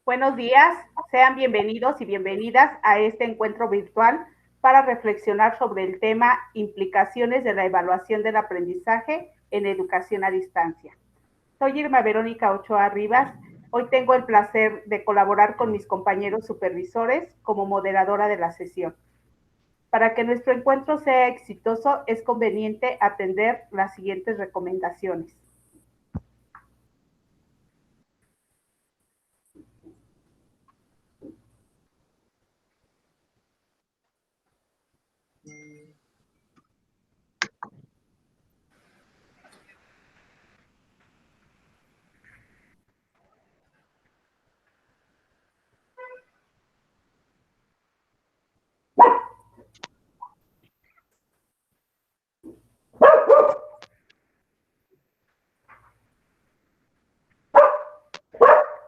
Buenos días, sean bienvenidos y bienvenidas a este encuentro virtual para reflexionar sobre el tema implicaciones de la evaluación del aprendizaje en educación a distancia. Soy Irma Verónica Ochoa Rivas. Hoy tengo el placer de colaborar con mis compañeros supervisores como moderadora de la sesión. Para que nuestro encuentro sea exitoso, es conveniente atender las siguientes recomendaciones.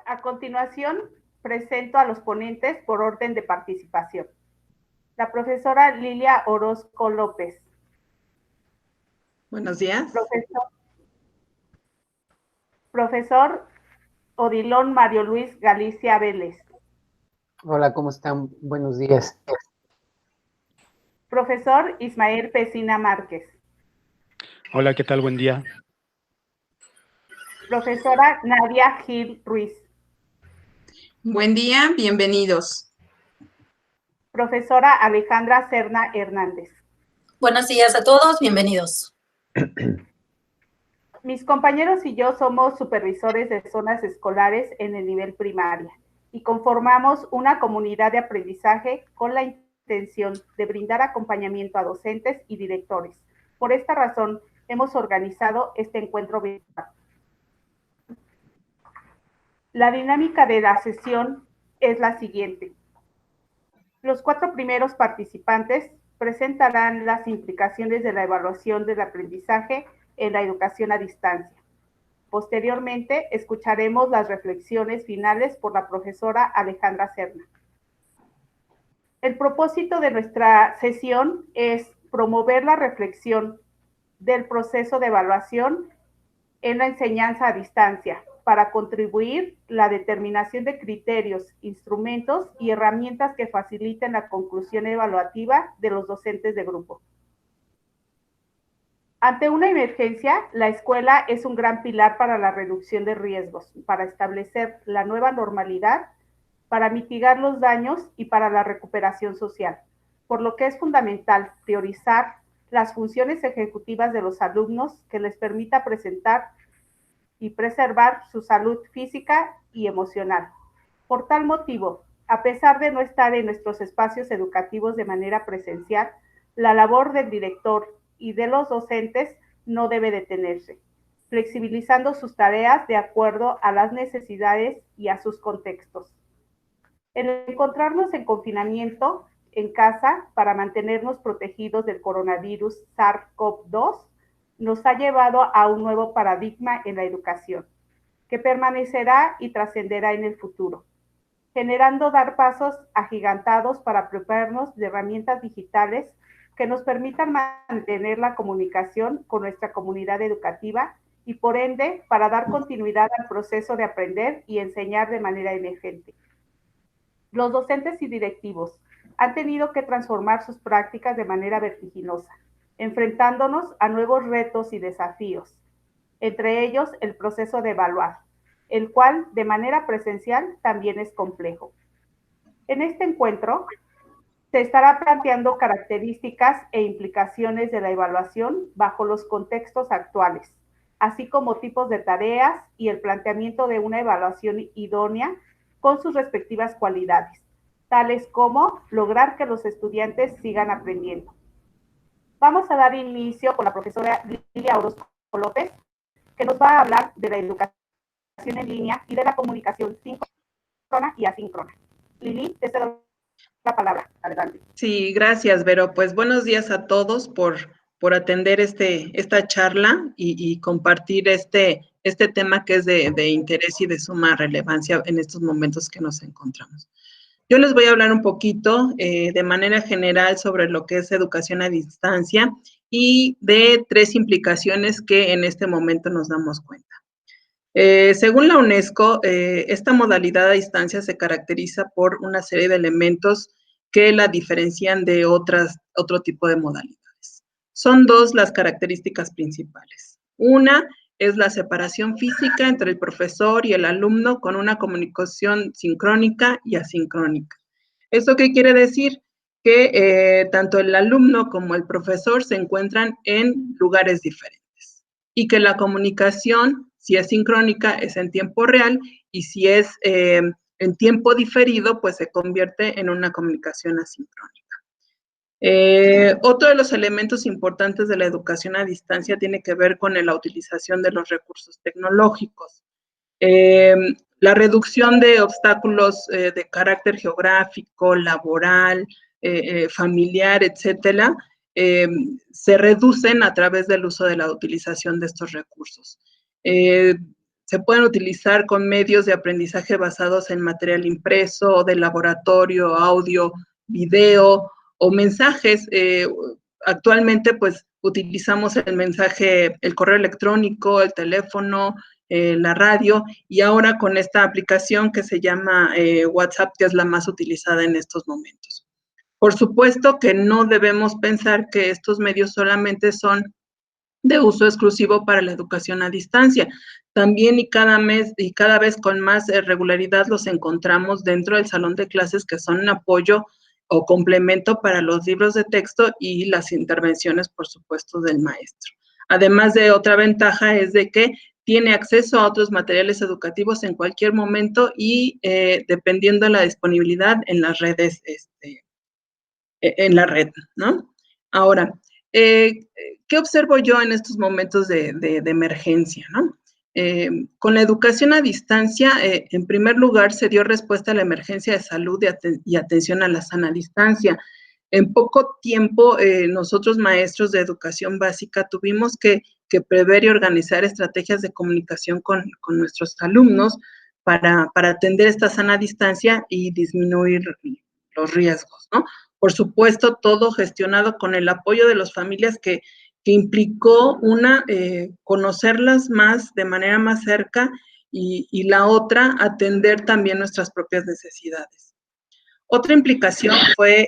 A continuación, presento a los ponentes por orden de participación. La profesora Lilia Orozco López. Buenos días. Profesor Odilon Mario Luis Galicia Vélez. Hola, ¿cómo están? Buenos días. Profesor Ismael Pesina Márquez. Hola, ¿qué tal? Buen día. Profesora Nadia Gil Ruiz. Buen día, bienvenidos. Profesora Alejandra Serna Hernández. Buenos días a todos, bienvenidos. Mis compañeros y yo somos supervisores de zonas escolares en el nivel primaria y conformamos una comunidad de aprendizaje con la intención de brindar acompañamiento a docentes y directores. Por esta razón, hemos organizado este encuentro virtual. La dinámica de la sesión es la siguiente. Los 4 primeros participantes presentarán las implicaciones de la evaluación del aprendizaje en la educación a distancia. Posteriormente, escucharemos las reflexiones finales por la profesora Alejandra Serna. El propósito de nuestra sesión es promover la reflexión del proceso de evaluación en la enseñanza a distancia para contribuir la determinación de criterios, instrumentos y herramientas que faciliten la conclusión evaluativa de los docentes de grupo. Ante una emergencia, la escuela es un gran pilar para la reducción de riesgos, para establecer la nueva normalidad, para mitigar los daños y para la recuperación social, por lo que es fundamental priorizar las funciones ejecutivas de los alumnos que les permita presentar y preservar su salud física y emocional. Por tal motivo, a pesar de no estar en nuestros espacios educativos de manera presencial, la labor del director y de los docentes no debe detenerse, flexibilizando sus tareas de acuerdo a las necesidades y a sus contextos. El encontrarnos en confinamiento en casa para mantenernos protegidos del coronavirus SARS-CoV-2 nos ha llevado a un nuevo paradigma en la educación, que permanecerá y trascenderá en el futuro, generando dar pasos agigantados para prepararnos de herramientas digitales que nos permitan mantener la comunicación con nuestra comunidad educativa y, por ende, para dar continuidad al proceso de aprender y enseñar de manera emergente. Los docentes y directivos han tenido que transformar sus prácticas de manera vertiginosa, enfrentándonos a nuevos retos y desafíos, entre ellos el proceso de evaluar, el cual de manera presencial también es complejo. En este encuentro se estará planteando características e implicaciones de la evaluación bajo los contextos actuales, así como tipos de tareas y el planteamiento de una evaluación idónea con sus respectivas cualidades, tales como lograr que los estudiantes sigan aprendiendo. Vamos a dar inicio con la profesora Lilia Orozco López, que nos va a hablar de la educación en línea y de la comunicación síncrona y asíncrona. Lili, te cedo la palabra. Adelante. Sí, gracias, Vero. Pues buenos días a todos por atender esta charla y compartir este tema que es de interés y de suma relevancia en estos momentos que nos encontramos. Yo les voy a hablar un poquito de manera general sobre lo que es educación a distancia y de 3 implicaciones que en este momento nos damos cuenta. Según la UNESCO, esta modalidad a distancia se caracteriza por una serie de elementos que la diferencian de otro tipo de modalidades. Son dos las características principales. Una es la separación física entre el profesor y el alumno con una comunicación sincrónica y asincrónica. ¿Esto qué quiere decir? Que tanto el alumno como el profesor se encuentran en lugares diferentes y que la comunicación, si es sincrónica, es en tiempo real y si es en tiempo diferido, pues se convierte en una comunicación asincrónica. Otro de los elementos importantes de la educación a distancia tiene que ver con la utilización de los recursos tecnológicos. La reducción de obstáculos de carácter geográfico, laboral, familiar, etcétera, se reducen a través del uso de la utilización de estos recursos. Se pueden utilizar con medios de aprendizaje basados en material impreso, de laboratorio, audio, video o mensajes. Actualmente, pues, utilizamos el mensaje, el correo electrónico, el teléfono, la radio, y ahora con esta aplicación que se llama WhatsApp, que es la más utilizada en estos momentos. Por supuesto que no debemos pensar que estos medios solamente son de uso exclusivo para la educación a distancia. También y cada vez con más regularidad los encontramos dentro del salón de clases, que son un apoyo o complemento para los libros de texto y las intervenciones, por supuesto, del maestro. Además de otra ventaja es de que tiene acceso a otros materiales educativos en cualquier momento y dependiendo de la disponibilidad en las redes, en la red, ¿no? Ahora, ¿qué observo yo en estos momentos de emergencia, no? Con la educación a distancia, en primer lugar, se dio respuesta a la emergencia de salud y atención a la sana distancia. En poco tiempo, nosotros maestros de educación básica tuvimos que prever y organizar estrategias de comunicación con nuestros alumnos para atender esta sana distancia y disminuir los riesgos, ¿no? Por supuesto, todo gestionado con el apoyo de las familias que implicó conocerlas más de manera más cerca y la otra, atender también nuestras propias necesidades. Otra implicación fue,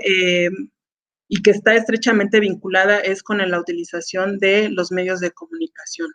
y que está estrechamente vinculada, es con la utilización de los medios de comunicación.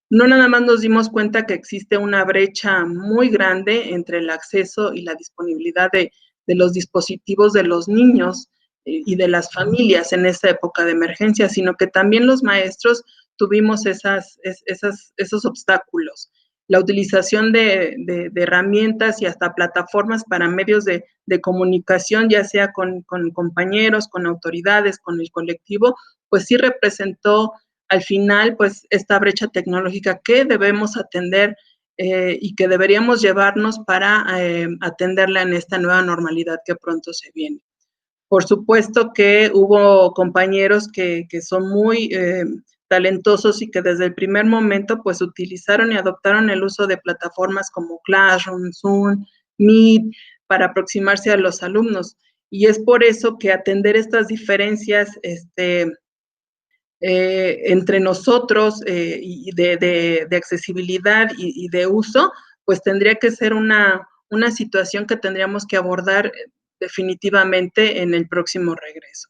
No nada más nos dimos cuenta que existe una brecha muy grande entre el acceso y la disponibilidad de los dispositivos de los niños y de las familias en esta época de emergencia, sino que también los maestros tuvimos esos obstáculos. La utilización de herramientas y hasta plataformas para medios de comunicación, ya sea con compañeros, con autoridades, con el colectivo, pues sí representó al final, pues, esta brecha tecnológica que debemos atender y que deberíamos llevarnos para atenderla en esta nueva normalidad que pronto se viene. Por supuesto que hubo compañeros que son muy talentosos y que desde el primer momento, pues, utilizaron y adoptaron el uso de plataformas como Classroom, Zoom, Meet, para aproximarse a los alumnos. Y es por eso que atender estas diferencias, entre nosotros y de accesibilidad y de uso, pues tendría que ser una situación que tendríamos que abordar definitivamente en el próximo regreso.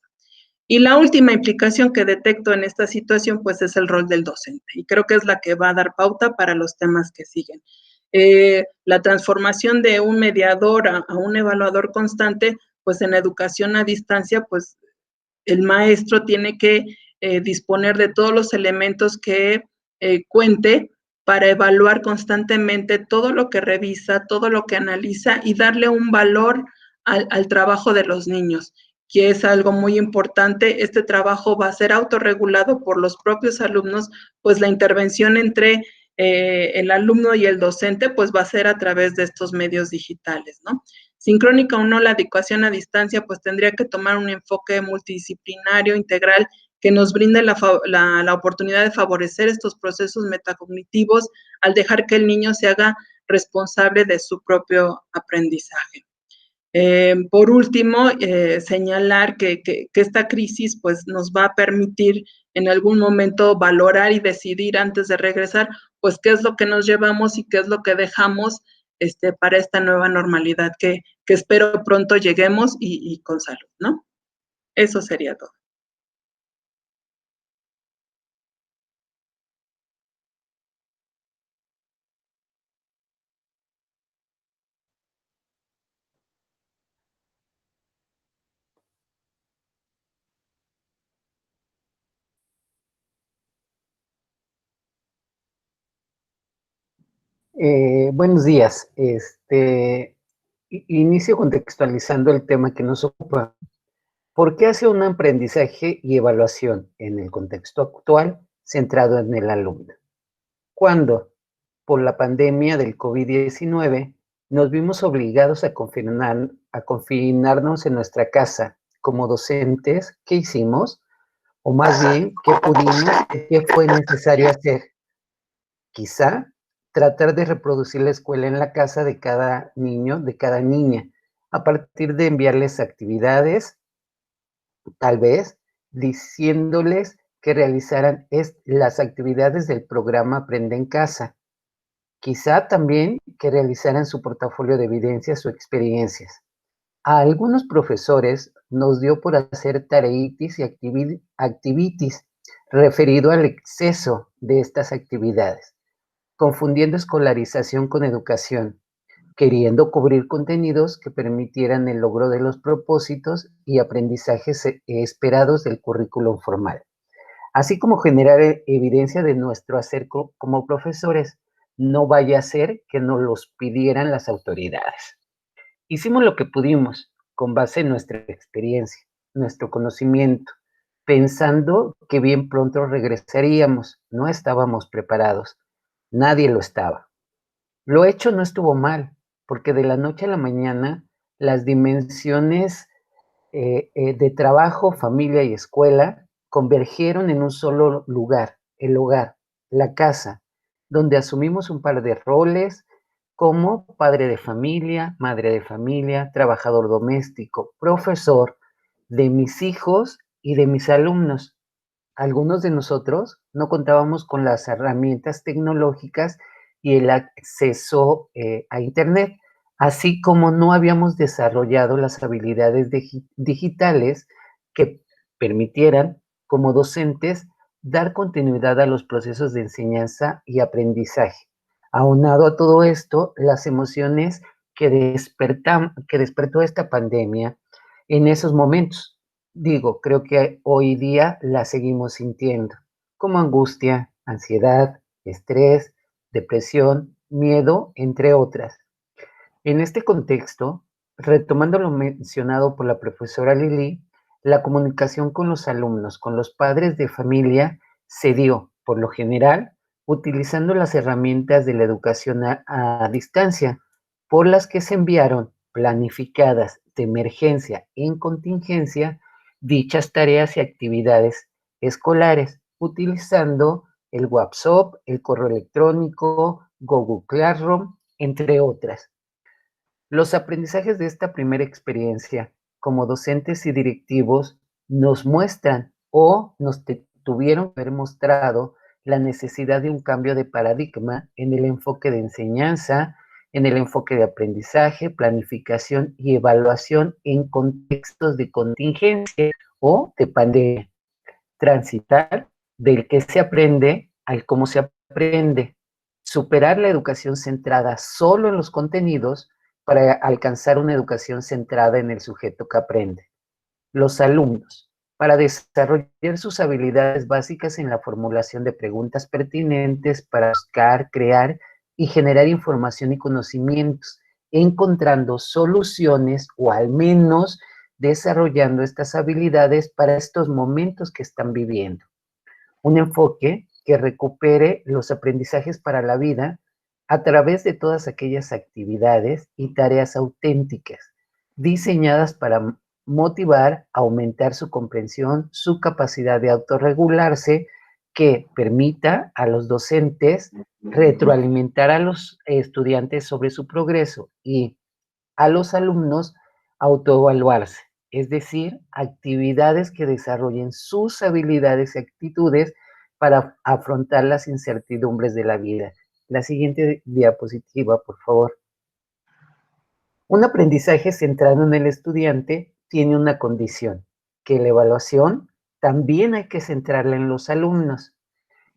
Y la última implicación que detecto en esta situación, pues es el rol del docente, y creo que es la que va a dar pauta para los temas que siguen. La transformación de un mediador a un evaluador constante, pues en la educación a distancia, pues el maestro tiene que disponer de todos los elementos que cuente para evaluar constantemente todo lo que revisa, todo lo que analiza y darle un valor al trabajo de los niños, que es algo muy importante. Este trabajo va a ser autorregulado por los propios alumnos, pues la intervención entre el alumno y el docente, pues va a ser a través de estos medios digitales, ¿no? Sincrónica o no, la educación a distancia, pues tendría que tomar un enfoque multidisciplinario, integral, que nos brinde la oportunidad de favorecer estos procesos metacognitivos al dejar que el niño se haga responsable de su propio aprendizaje. Por último, señalar que esta crisis, pues, nos va a permitir en algún momento valorar y decidir antes de regresar, pues qué es lo que nos llevamos y qué es lo que dejamos para esta nueva normalidad que espero pronto lleguemos y con salud, ¿no? Eso sería todo. Buenos días. Inicio contextualizando el tema que nos ocupa. ¿Por qué hace un aprendizaje y evaluación en el contexto actual centrado en el alumno? Cuando, por la pandemia del COVID-19, nos vimos obligados a confinarnos en nuestra casa como docentes, ¿qué hicimos? O más bien, ¿qué pudimos y qué fue necesario hacer? Quizá tratar de reproducir la escuela en la casa de cada niño, de cada niña, a partir de enviarles actividades, tal vez diciéndoles que realizaran las actividades del programa Aprende en Casa. Quizá también que realizaran su portafolio de evidencias o experiencias. A algunos profesores nos dio por hacer tareitis y activities referido al exceso de estas actividades, confundiendo escolarización con educación, queriendo cubrir contenidos que permitieran el logro de los propósitos y aprendizajes esperados del currículum formal, así como generar evidencia de nuestro hacer como profesores. No vaya a ser que nos los pidieran las autoridades. Hicimos lo que pudimos con base en nuestra experiencia, nuestro conocimiento, pensando que bien pronto regresaríamos. No estábamos preparados, nadie lo estaba. Lo hecho no estuvo mal, porque de la noche a la mañana las dimensiones de trabajo, familia y escuela convergieron en un solo lugar, el hogar, la casa, donde asumimos un par de roles como padre de familia, madre de familia, trabajador doméstico, profesor de mis hijos y de mis alumnos. Algunos de nosotros no contábamos con las herramientas tecnológicas y el acceso a Internet, así como no habíamos desarrollado las habilidades digitales que permitieran, como docentes, dar continuidad a los procesos de enseñanza y aprendizaje. Aunado a todo esto, las emociones que despertó esta pandemia en esos momentos. Digo, creo que hoy día la seguimos sintiendo, como angustia, ansiedad, estrés, depresión, miedo, entre otras. En este contexto, retomando lo mencionado por la profesora Lili, la comunicación con los alumnos, con los padres de familia, se dio, por lo general, utilizando las herramientas de la educación a distancia, por las que se enviaron planificadas de emergencia en contingencia dichas tareas y actividades escolares, utilizando el WhatsApp, el correo electrónico, Google Classroom, entre otras. Los aprendizajes de esta primera experiencia como docentes y directivos nos muestran o nos tuvieron que haber mostrado la necesidad de un cambio de paradigma en el enfoque de enseñanza, en el enfoque de aprendizaje, planificación y evaluación en contextos de contingencia o de pandemia. Transitar del que se aprende al cómo se aprende. Superar la educación centrada solo en los contenidos para alcanzar una educación centrada en el sujeto que aprende. Los alumnos, para desarrollar sus habilidades básicas en la formulación de preguntas pertinentes para buscar, crear y generar información y conocimientos, encontrando soluciones o al menos desarrollando estas habilidades para estos momentos que están viviendo. Un enfoque que recupere los aprendizajes para la vida a través de todas aquellas actividades y tareas auténticas, diseñadas para motivar, aumentar su comprensión, su capacidad de autorregularse, que permita a los docentes retroalimentar a los estudiantes sobre su progreso y a los alumnos autoevaluarse. es decir, actividades que desarrollen sus habilidades y actitudes para afrontar las incertidumbres de la vida. La siguiente diapositiva, por favor. Un aprendizaje centrado en el estudiante tiene una condición, que la evaluación también hay que centrarla en los alumnos.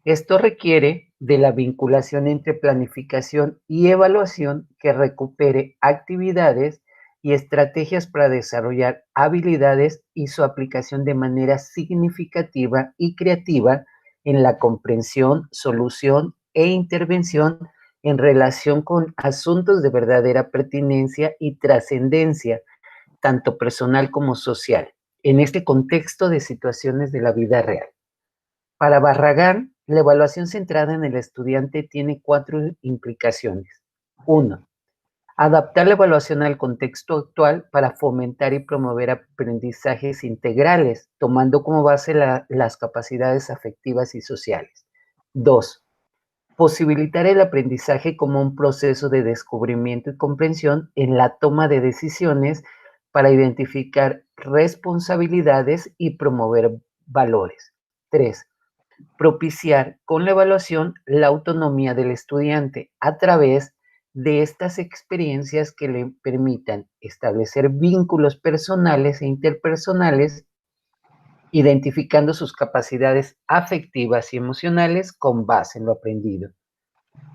Esto requiere de la vinculación entre planificación y evaluación que recupere actividades y estrategias para desarrollar habilidades y su aplicación de manera significativa y creativa en la comprensión, solución e intervención en relación con asuntos de verdadera pertinencia y trascendencia, tanto personal como social, en este contexto de situaciones de la vida real. Para Barragán, la evaluación centrada en el estudiante tiene 4 implicaciones. 1. Adaptar la evaluación al contexto actual para fomentar y promover aprendizajes integrales, tomando como base las capacidades afectivas y sociales. 2. Posibilitar el aprendizaje como un proceso de descubrimiento y comprensión en la toma de decisiones para identificar responsabilidades y promover valores. 3. Propiciar con la evaluación la autonomía del estudiante a través de estas experiencias que le permitan establecer vínculos personales e interpersonales, identificando sus capacidades afectivas y emocionales con base en lo aprendido.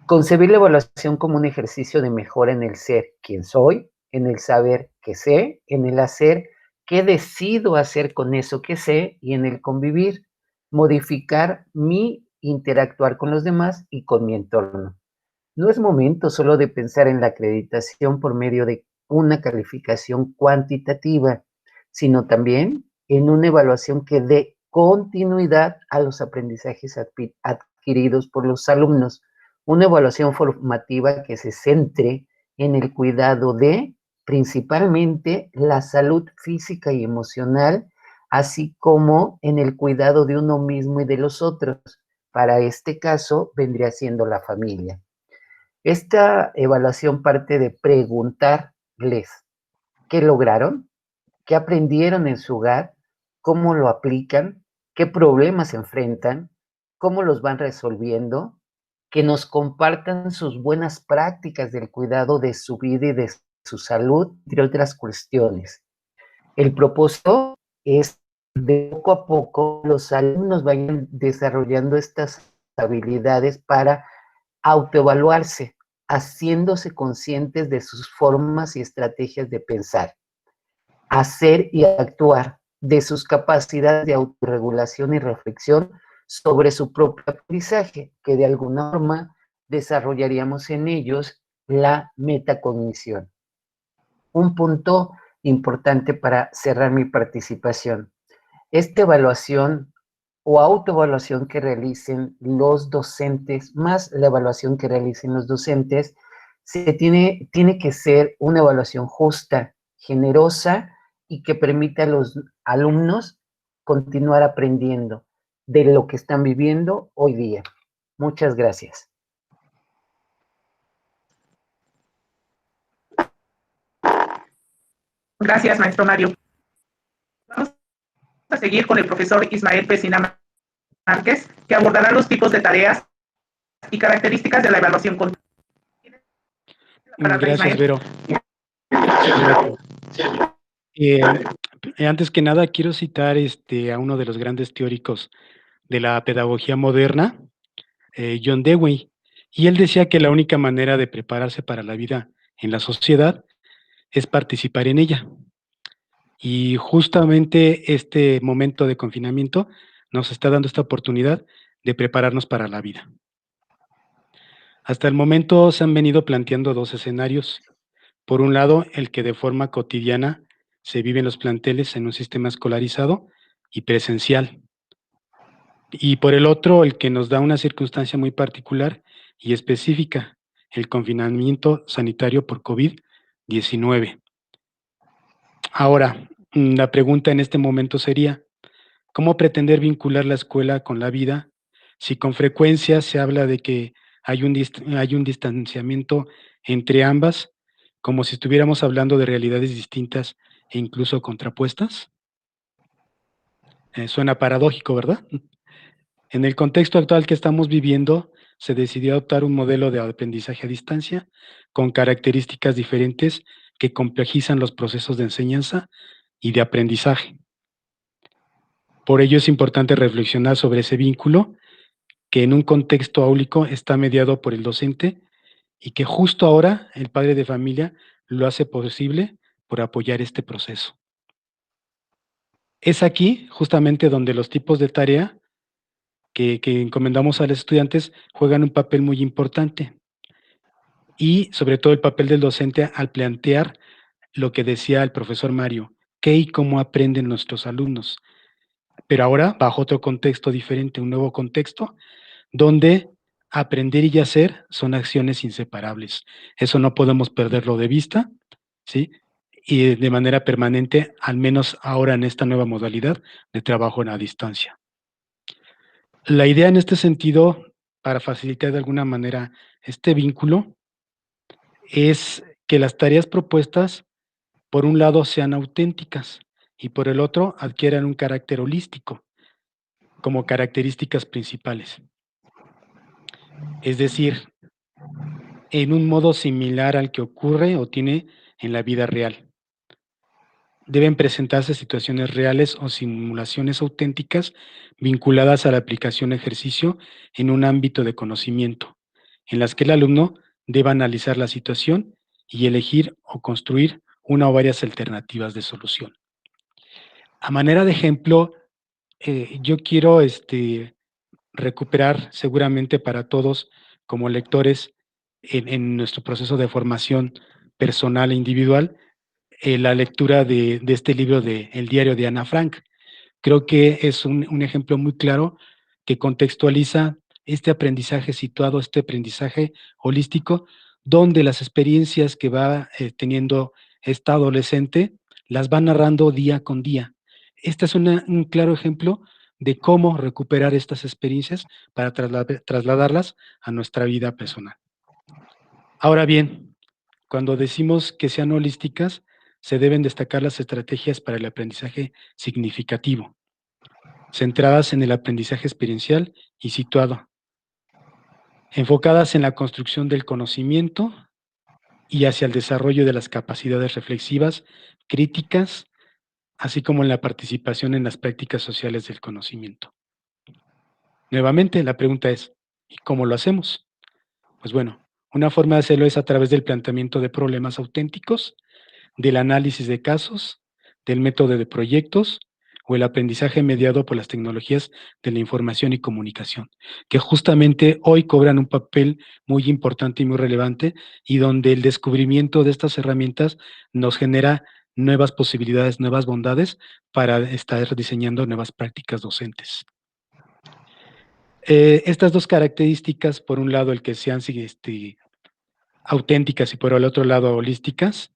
Concebir la evaluación como un ejercicio de mejora en el ser quien soy, en el saber que sé, en el hacer qué decido hacer con eso que sé y en el convivir, modificar mi interactuar con los demás y con mi entorno. No es momento solo de pensar en la acreditación por medio de una calificación cuantitativa, sino también en una evaluación que dé continuidad a los aprendizajes adquiridos por los alumnos, una evaluación formativa que se centre en el cuidado de, principalmente, la salud física y emocional, así como en el cuidado de uno mismo y de los otros. Para este caso, vendría siendo la familia. Esta evaluación parte de preguntarles qué lograron, qué aprendieron en su hogar, cómo lo aplican, qué problemas enfrentan, cómo los van resolviendo, que nos compartan sus buenas prácticas del cuidado de su vida y de su salud, entre otras cuestiones. El propósito es de poco a poco los alumnos vayan desarrollando estas habilidades para autoevaluarse, haciéndose conscientes de sus formas y estrategias de pensar, hacer y actuar, de sus capacidades de autorregulación y reflexión sobre su propio aprendizaje, que de alguna forma desarrollaríamos en ellos la metacognición. Un punto importante para cerrar mi participación. Esta evaluación o autoevaluación que realicen los docentes, más la evaluación que realicen los docentes, tiene que ser una evaluación justa, generosa y que permita a los alumnos continuar aprendiendo de lo que están viviendo hoy día. Muchas gracias. Gracias, maestro Mario. Vamos a seguir con el profesor Ismael Pesina Márquez, que abordará los tipos de tareas y características de la evaluación continua. Gracias, Vero. Antes que nada, quiero citar a uno de los grandes teóricos de la pedagogía moderna, John Dewey, y él decía que la única manera de prepararse para la vida en la sociedad es participar en ella. Y justamente este momento de confinamiento nos está dando esta oportunidad de prepararnos para la vida. Hasta el momento se han venido planteando 2 escenarios. Por un lado, el que de forma cotidiana se vive en los planteles en un sistema escolarizado y presencial. Y por el otro, el que nos da una circunstancia muy particular y específica, el confinamiento sanitario por COVID-19. Ahora, la pregunta en este momento sería, ¿cómo pretender vincular la escuela con la vida si con frecuencia se habla de que hay un distanciamiento entre ambas, como si estuviéramos hablando de realidades distintas e incluso contrapuestas. Suena paradójico, ¿verdad? En el contexto actual que estamos viviendo, se decidió adoptar un modelo de aprendizaje a distancia con características diferentes que complejizan los procesos de enseñanza y de aprendizaje. Por ello es importante reflexionar sobre ese vínculo que en un contexto áulico está mediado por el docente y que justo ahora el padre de familia lo hace posible por apoyar este proceso. Es aquí justamente donde los tipos de tarea que encomendamos a los estudiantes juegan un papel muy importante y sobre todo el papel del docente al plantear lo que decía el profesor Mario, qué y cómo aprenden nuestros alumnos, pero ahora bajo otro contexto diferente, un nuevo contexto, donde aprender y hacer son acciones inseparables. Eso no podemos perderlo de vista, ¿sí? Y de manera permanente, al menos ahora en esta nueva modalidad de trabajo a distancia. La idea en este sentido, para facilitar de alguna manera este vínculo, es que las tareas propuestas, por un lado, sean auténticas y por el otro, adquieran un carácter holístico como características principales. Es decir, en un modo similar al que ocurre o tiene en la vida real. Deben presentarse situaciones reales o simulaciones auténticas vinculadas a la aplicación ejercicio en un ámbito de conocimiento, en las que el alumno deba analizar la situación y elegir o construir una o varias alternativas de solución. A manera de ejemplo, yo quiero recuperar seguramente para todos como lectores en nuestro proceso de formación personal e individual, la lectura de este libro de El diario de Ana Frank. Creo que es un ejemplo muy claro que contextualiza este aprendizaje situado, este aprendizaje holístico, donde las experiencias que va teniendo esta adolescente las va narrando día con día. Este es un claro ejemplo de cómo recuperar estas experiencias para trasladarlas a nuestra vida personal. Ahora bien, cuando decimos que sean holísticas, se deben destacar las estrategias para el aprendizaje significativo, centradas en el aprendizaje experiencial y situado, enfocadas en la construcción del conocimiento y hacia el desarrollo de las capacidades reflexivas, críticas, así como en la participación en las prácticas sociales del conocimiento. Nuevamente, la pregunta es, ¿y cómo lo hacemos? Pues bueno, una forma de hacerlo es a través del planteamiento de problemas auténticos, del análisis de casos, del método de proyectos o el aprendizaje mediado por las tecnologías de la información y comunicación, que justamente hoy cobran un papel muy importante y muy relevante y donde el descubrimiento de estas herramientas nos genera nuevas posibilidades, nuevas bondades para estar diseñando nuevas prácticas docentes. Estas dos características, por un lado el que sean auténticas y por el otro lado holísticas,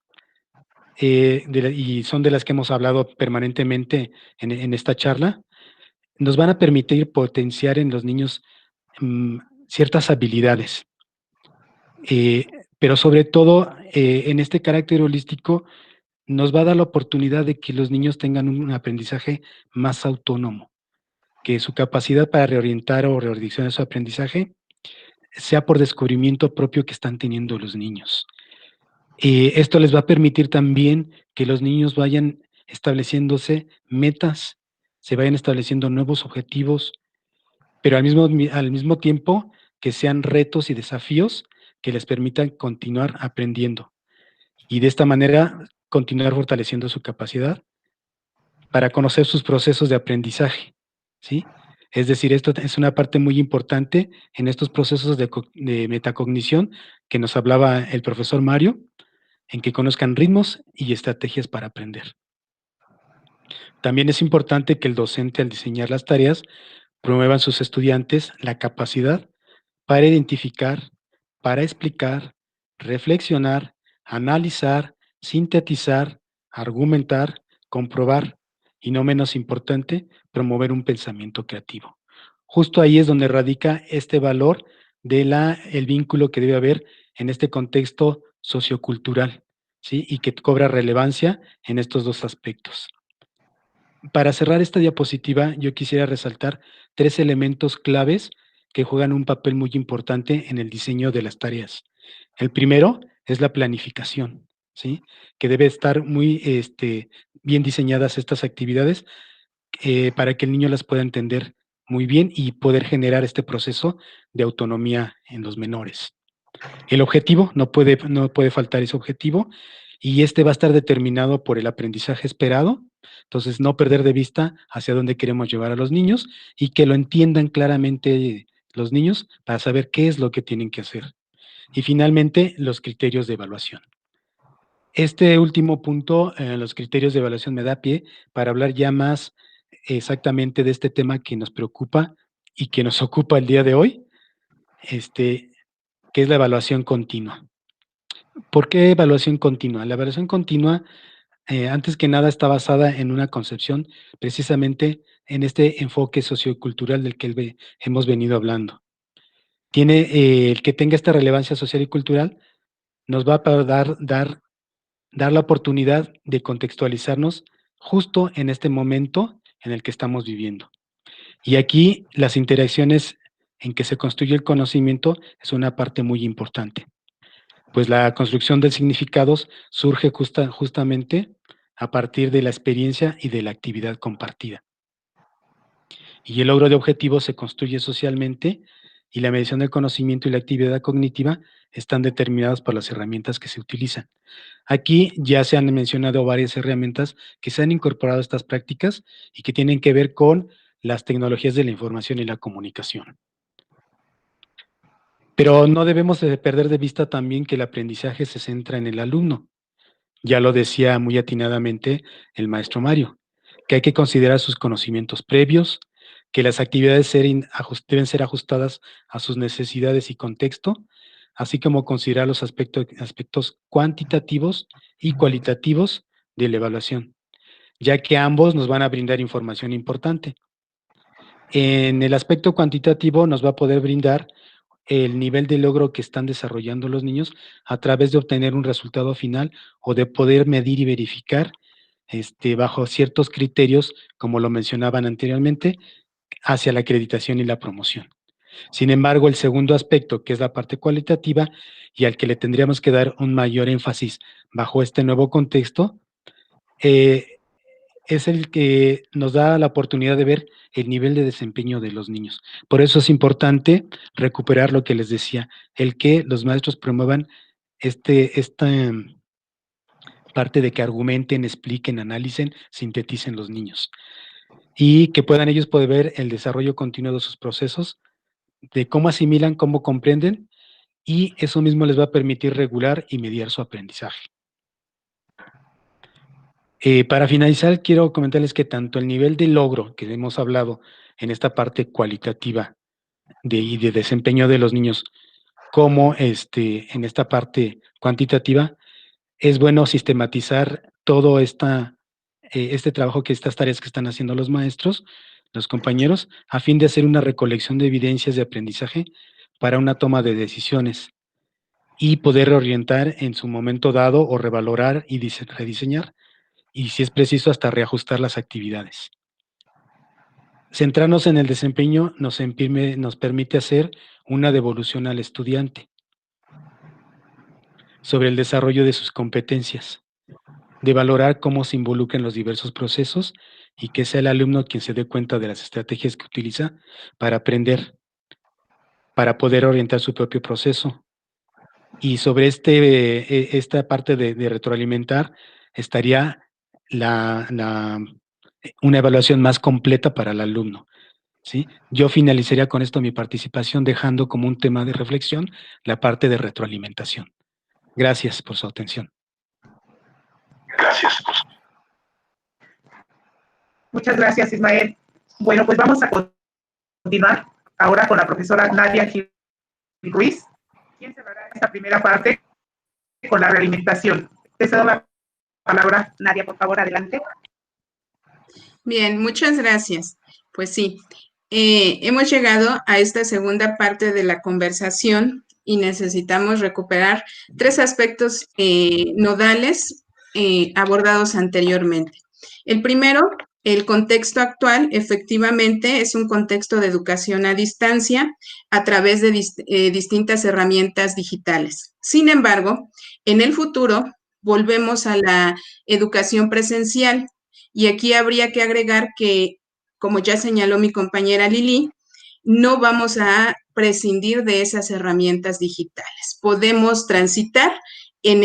y son de las que hemos hablado permanentemente en esta charla, nos van a permitir potenciar en los niños ciertas habilidades, pero sobre todo en este carácter holístico nos va a dar la oportunidad de que los niños tengan un aprendizaje más autónomo, que su capacidad para reorientar o redireccionar su aprendizaje sea por descubrimiento propio que están teniendo los niños. Esto les va a permitir también que los niños vayan estableciéndose metas, se vayan estableciendo nuevos objetivos, pero al mismo tiempo que sean retos y desafíos que les permitan continuar aprendiendo y de esta manera continuar fortaleciendo su capacidad para conocer sus procesos de aprendizaje, ¿sí? Es decir, esto es una parte muy importante en estos procesos de metacognición que nos hablaba el profesor Mario, en que conozcan ritmos y estrategias para aprender. También es importante que el docente, al diseñar las tareas, promueva en sus estudiantes la capacidad para identificar, para explicar, reflexionar, analizar, sintetizar, argumentar, comprobar y, no menos importante, promover un pensamiento creativo. Justo ahí es donde radica este valor de el vínculo que debe haber en este contexto sociocultural, ¿sí? Y que cobra relevancia en estos dos aspectos. Para cerrar esta diapositiva, yo quisiera resaltar 3 elementos claves que juegan un papel muy importante en el diseño de las tareas. El primero es la planificación, ¿sí? Que debe estar muy bien diseñadas estas actividades para que el niño las pueda entender muy bien y poder generar este proceso de autonomía en los menores. El objetivo, no puede faltar ese objetivo, y este va a estar determinado por el aprendizaje esperado. Entonces, no perder de vista hacia dónde queremos llevar a los niños y que lo entiendan claramente los niños para saber qué es lo que tienen que hacer. Y finalmente, los criterios de evaluación. Este último punto, los criterios de evaluación, me da pie para hablar ya más exactamente de este tema que nos preocupa y que nos ocupa el día de hoy, que es la evaluación continua. ¿Por qué evaluación continua? La evaluación continua, antes que nada, está basada en una concepción precisamente en este enfoque sociocultural del que hemos venido hablando. El que tenga esta relevancia social y cultural nos va a dar la oportunidad de contextualizarnos justo en este momento en el que estamos viviendo. Y aquí las interacciones en que se construye el conocimiento es una parte muy importante. Pues la construcción de significados surge justamente a partir de la experiencia y de la actividad compartida. Y el logro de objetivos se construye socialmente, y la medición del conocimiento y la actividad cognitiva están determinadas por las herramientas que se utilizan. Aquí ya se han mencionado varias herramientas que se han incorporado a estas prácticas y que tienen que ver con las tecnologías de la información y la comunicación. Pero no debemos perder de vista también que el aprendizaje se centra en el alumno. Ya lo decía muy atinadamente el maestro Mario, que hay que considerar sus conocimientos previos, que las actividades deben ser ajustadas a sus necesidades y contexto, así como considerar los aspectos cuantitativos y cualitativos de la evaluación, ya que ambos nos van a brindar información importante. En el aspecto cuantitativo nos va a poder brindar el nivel de logro que están desarrollando los niños a través de obtener un resultado final o de poder medir y verificar bajo ciertos criterios, como lo mencionaban anteriormente, hacia la acreditación y la promoción. Sin embargo, el segundo aspecto, que es la parte cualitativa y al que le tendríamos que dar un mayor énfasis bajo este nuevo contexto, es el que nos da la oportunidad de ver el nivel de desempeño de los niños. Por eso es importante recuperar lo que les decía, el que los maestros promuevan esta parte de que argumenten, expliquen, analicen, sinteticen los niños y que puedan ellos poder ver el desarrollo continuo de sus procesos, de cómo asimilan, cómo comprenden, y eso mismo les va a permitir regular y mediar su aprendizaje. Para finalizar, quiero comentarles que tanto el nivel de logro que hemos hablado en esta parte cualitativa y de desempeño de los niños, como en esta parte cuantitativa, es bueno sistematizar todo este trabajo, estas tareas que están haciendo los maestros, los compañeros, a fin de hacer una recolección de evidencias de aprendizaje para una toma de decisiones y poder reorientar en su momento dado o revalorar y rediseñar, y si es preciso hasta reajustar las actividades. Centrarnos en el desempeño nos permite hacer una devolución al estudiante sobre el desarrollo de sus competencias, de valorar cómo se involucran los diversos procesos y que sea el alumno quien se dé cuenta de las estrategias que utiliza para aprender, para poder orientar su propio proceso. Y sobre esta parte de retroalimentar estaría una evaluación más completa para el alumno, ¿sí? Yo finalizaría con esto mi participación dejando como un tema de reflexión la parte de retroalimentación. Gracias por su atención. Muchas gracias, Ismael. Bueno, pues vamos a continuar ahora con la profesora Nadia Gil Ruiz, quien cerrará esta primera parte con la realimentación. Te cedo la palabra, Nadia, por favor, adelante. Bien, muchas gracias. Pues sí, hemos llegado a esta segunda parte de la conversación y necesitamos recuperar 3 aspectos nodales abordados anteriormente. El primero, el contexto actual, efectivamente, es un contexto de educación a distancia a través de distintas herramientas digitales. Sin embargo, en el futuro volvemos a la educación presencial y aquí habría que agregar que, como ya señaló mi compañera Lili, no vamos a prescindir de esas herramientas digitales. Podemos transitar en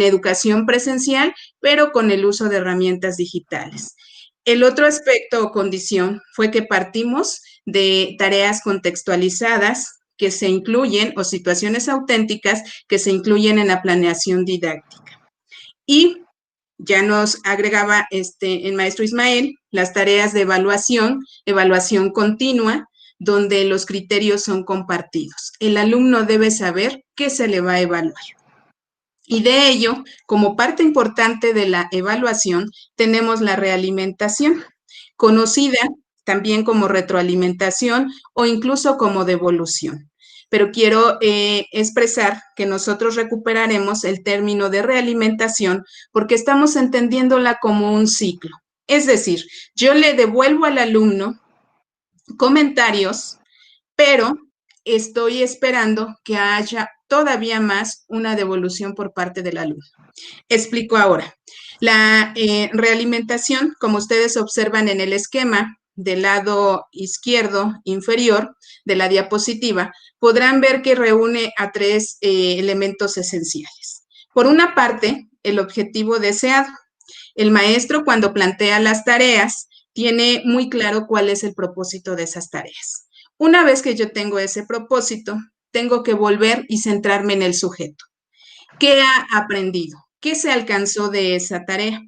educación presencial, pero con el uso de herramientas digitales. El otro aspecto o condición fue que partimos de tareas contextualizadas que se incluyen, o situaciones auténticas que se incluyen en la planeación didáctica. Y ya nos agregaba el maestro Ismael las tareas de evaluación continua, donde los criterios son compartidos. El alumno debe saber qué se le va a evaluar. Y de ello, como parte importante de la evaluación, tenemos la realimentación, conocida también como retroalimentación o incluso como devolución. Pero quiero expresar que nosotros recuperaremos el término de realimentación porque estamos entendiéndola como un ciclo. Es decir, yo le devuelvo al alumno comentarios, pero estoy esperando que haya todavía más una devolución por parte del alumno. Explico ahora. La realimentación, como ustedes observan en el esquema del lado izquierdo inferior de la diapositiva, podrán ver que reúne a 3 elementos esenciales. Por una parte, el objetivo deseado. El maestro, cuando plantea las tareas, tiene muy claro cuál es el propósito de esas tareas. Una vez que yo tengo ese propósito, tengo que volver y centrarme en el sujeto. ¿Qué ha aprendido? ¿Qué se alcanzó de esa tarea?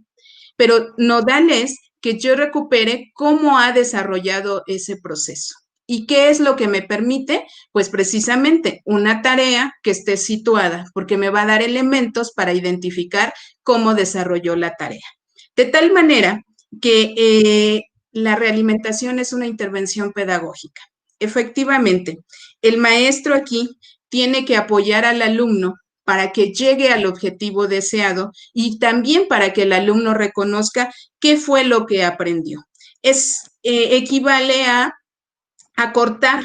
Pero nodal es que yo recupere cómo ha desarrollado ese proceso. ¿Y qué es lo que me permite? Pues precisamente una tarea que esté situada, porque me va a dar elementos para identificar cómo desarrolló la tarea. De tal manera que la realimentación es una intervención pedagógica. Efectivamente, el maestro aquí tiene que apoyar al alumno para que llegue al objetivo deseado y también para que el alumno reconozca qué fue lo que aprendió. Equivale a acortar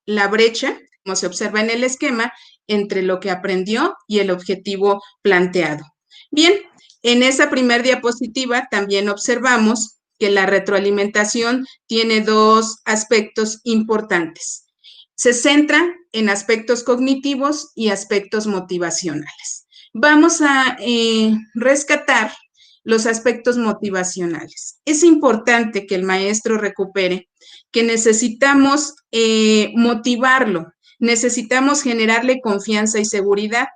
la brecha, como se observa en el esquema, entre lo que aprendió y el objetivo planteado. Bien, en esa primera diapositiva también observamos que la retroalimentación tiene 2 aspectos importantes. Se centra en aspectos cognitivos y aspectos motivacionales. Vamos a rescatar los aspectos motivacionales. Es importante que el maestro recupere que necesitamos motivarlo, necesitamos generarle confianza y seguridad,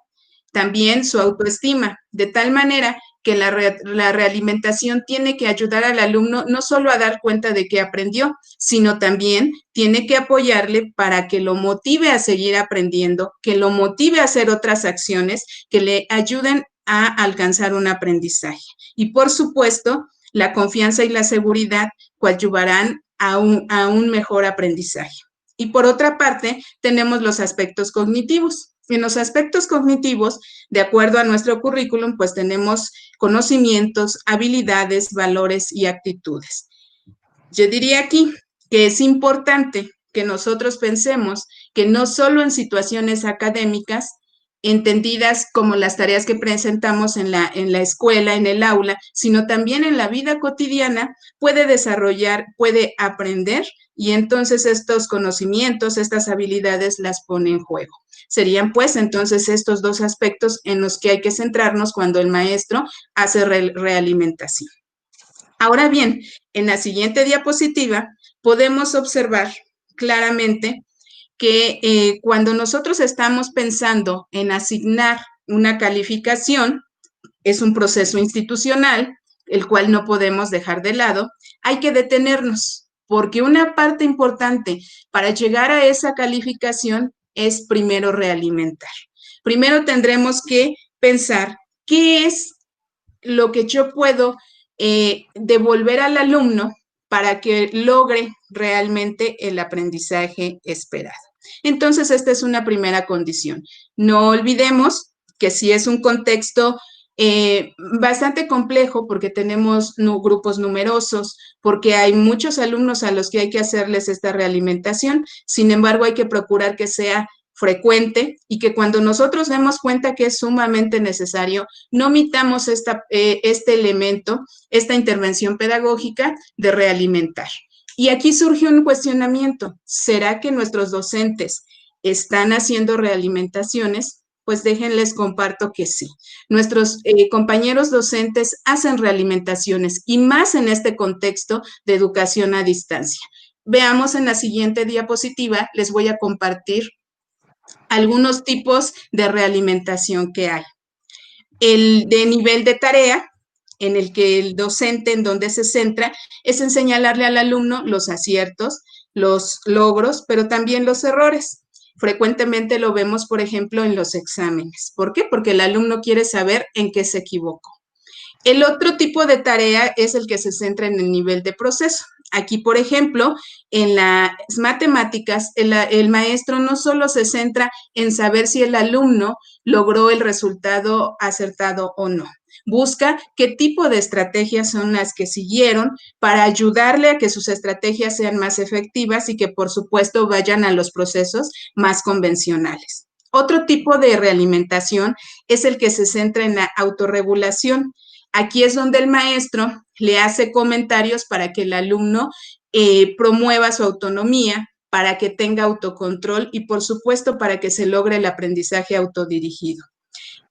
también su autoestima, de tal manera que la realimentación tiene que ayudar al alumno no solo a dar cuenta de que aprendió, sino también tiene que apoyarle para que lo motive a seguir aprendiendo, que lo motive a hacer otras acciones que le ayuden a alcanzar un aprendizaje. Y por supuesto, la confianza y la seguridad coadyuvarán a un mejor aprendizaje. Y por otra parte, tenemos los aspectos cognitivos. En los aspectos cognitivos, de acuerdo a nuestro currículum, pues tenemos conocimientos, habilidades, valores y actitudes. Yo diría aquí que es importante que nosotros pensemos que no solo en situaciones académicas, entendidas como las tareas que presentamos en la escuela, en el aula, sino también en la vida cotidiana, puede desarrollar, puede aprender y entonces estos conocimientos, estas habilidades las pone en juego. Serían pues entonces estos 2 aspectos en los que hay que centrarnos cuando el maestro hace realimentación. Ahora bien, en la siguiente diapositiva podemos observar claramente que cuando nosotros estamos pensando en asignar una calificación, es un proceso institucional, el cual no podemos dejar de lado, hay que detenernos, porque una parte importante para llegar a esa calificación es primero realimentar. Primero tendremos que pensar qué es lo que yo puedo devolver al alumno para que logre realmente el aprendizaje esperado. Entonces, esta es una primera condición. No olvidemos que si es un contexto bastante complejo porque tenemos grupos numerosos, porque hay muchos alumnos a los que hay que hacerles esta realimentación, sin embargo, hay que procurar que sea frecuente y que cuando nosotros demos cuenta que es sumamente necesario, no omitamos este elemento, esta intervención pedagógica de realimentar. Y aquí surge un cuestionamiento, ¿será que nuestros docentes están haciendo realimentaciones? Pues déjenles comparto que sí. Nuestros compañeros docentes hacen realimentaciones y más en este contexto de educación a distancia. Veamos en la siguiente diapositiva, les voy a compartir algunos tipos de realimentación que hay. El de nivel de tarea, en el que el docente en donde se centra es en señalarle al alumno los aciertos, los logros, pero también los errores. Frecuentemente lo vemos, por ejemplo, en los exámenes. ¿Por qué? Porque el alumno quiere saber en qué se equivocó. El otro tipo de tarea es el que se centra en el nivel de proceso. Aquí, por ejemplo, en las matemáticas, el maestro no solo se centra en saber si el alumno logró el resultado acertado o no. Busca qué tipo de estrategias son las que siguieron para ayudarle a que sus estrategias sean más efectivas y que, por supuesto, vayan a los procesos más convencionales. Otro tipo de realimentación es el que se centra en la autorregulación. Aquí es donde el maestro le hace comentarios para que el alumno promueva su autonomía, para que tenga autocontrol y, por supuesto, para que se logre el aprendizaje autodirigido.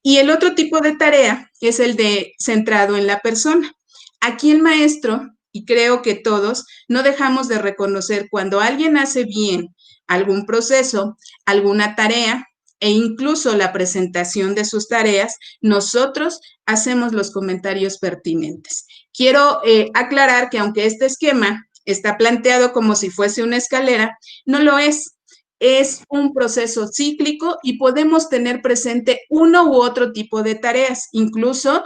Y el otro tipo de tarea es el de centrado en la persona. Aquí el maestro, y creo que todos, no dejamos de reconocer cuando alguien hace bien algún proceso, alguna tarea, e incluso la presentación de sus tareas, nosotros hacemos los comentarios pertinentes. Quiero aclarar que aunque este esquema está planteado como si fuese una escalera, no lo es. Es un proceso cíclico y podemos tener presente uno u otro tipo de tareas. Incluso